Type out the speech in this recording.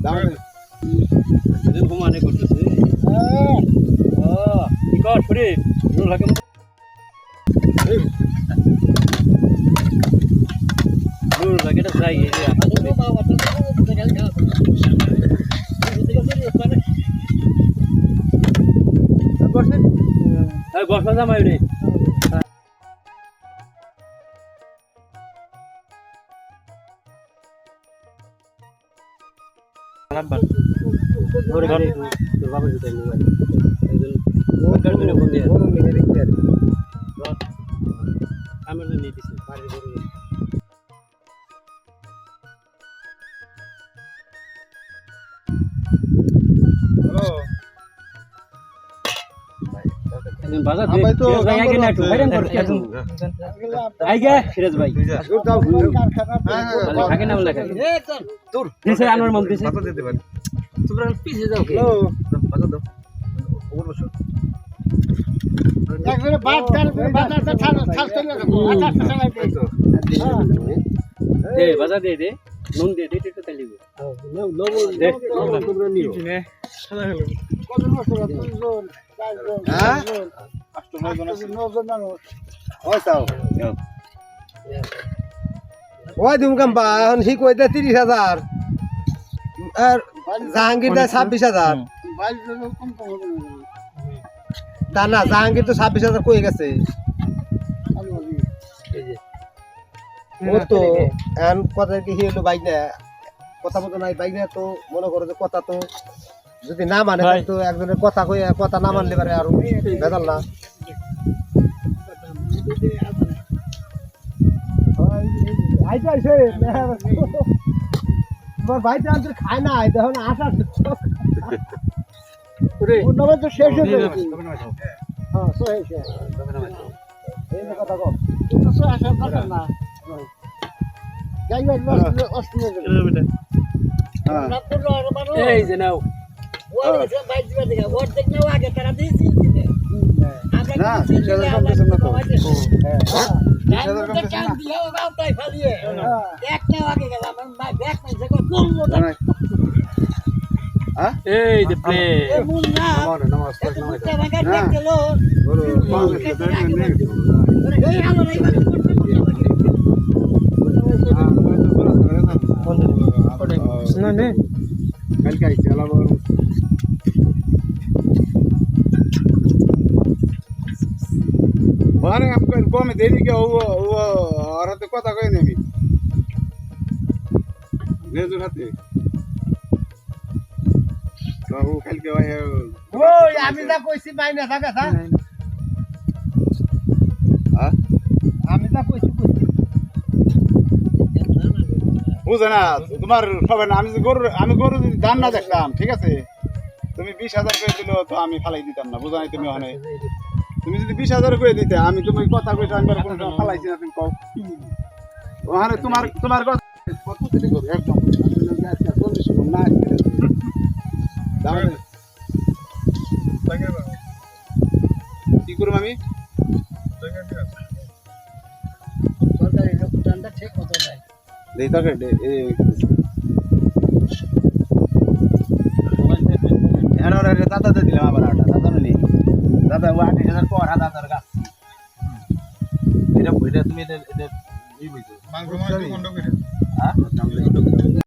দাঁড়ান এদিন ঘুমানে করতেছে কি কর ছুরি রোল লাগে রোল লাগে এটা যাই এই যে বসা জামাই রে তোর ঘর তোর বাবার জুতা নিয়ে বাড়ি একজন সরকার করে বন্ধ দিয়ে বড় মেয়ে দেখতে আর আমার নিয়ে দিছি বাড়ি বড় হ্যালো বাজার ভাই তো ভাই আগে না একটু বাইরে কর একটু আইগে সিরাজ ভাই থাকে না বলে দূর দিছে আনোর মন দিছে কত দিতে পারি তোমরা পিছে যাও কে হ্যালো বাজার দাও ওপর বসো একবারে বাদ কার বাজারটা ছাড় চলে যাবো আচ্ছা চালাইতে দে বাজার দে দে নুন দে দে তো তাই লিবো দে তোমরা নিও কত বছর দুইজন চারজন হ্যাঁ? পাঁচজন নজন মানুষ ওই তাও ওই দিম কাম্পা এখন হি কইতে 30,000 আর জাহাঙ্গীর দেয় 26,000 বাইশ জন কম কম হবে তা না জাহাঙ্গীর তো 26,000 কই গেছে ও তো এখন কথা কি হলো বাইক না কথা মতো নাই বাইক না তো মনে করো যে কথা তো যদি না মানে তো একজনের কথা কই কথা না মানলে পারে আর ভেজাল না আইতে আইছে তোমার ভাইটা আনতে খায় না দেখুন আশা ওর নামে তো শেষ হয়ে যাবে হ্যাঁ সো হয়েছে এই কথা কও কিন্তু সো আসা কথা না যাই হোক অস্ট্রেলিয়া যাবে হ্যাঁ রাত করলো আর মানুষ এই যে নাও ওই যে বাইশ দিবে দেখে ওর দেখলে আগে তারা দিয়েছি আমরা না, কি 30,000 কম দিয়েছেন না তো। হ্যাঁ কাম দিয়ে ও গাওটাই ফালিয়ে এক না আগে গেলাম ভাই ব্যাক নাই যে বললো না এই যে প্লে এ মুন না নমস্কার এটা ভাঙা দেখল বড় এই আলো নাই মানে না নে কালকে আইছে আলাদা बारे हमको इनको में देरी के वो औरत को तक नहीं भी ले जो रहते तो वो कल के भाई ওই আমি যা কইছি মাইনা থাকা থা हां আমি যা কইছি বুঝো না তোমার খবর না আমি গরু দাম না দেখলাম ঠিক আছে তুমি 20,000 করে দিলো তো আমি ফালাই দিতাম না বুঝো না তুমি ওখানে তুমি যদি 20,000 করে দিতে আমি তুমি কথা কইছো আমি কোনো সময় ফালাইছি না তুমি কও ওখানে তোমার কথা কত দিতে করো একদম আজকে 40 কম না দাম কি করব আমি সরকারি লোকটানটা ঠিক মতো নাই দেই তো এর দাদা দিলাম আবার আটা দাদা নেই দাদা ও 8,000 পর দাদার কাছ এটা তুমি এটা ই বুঝছো মাংস বন্ধ করে হ্যাঁ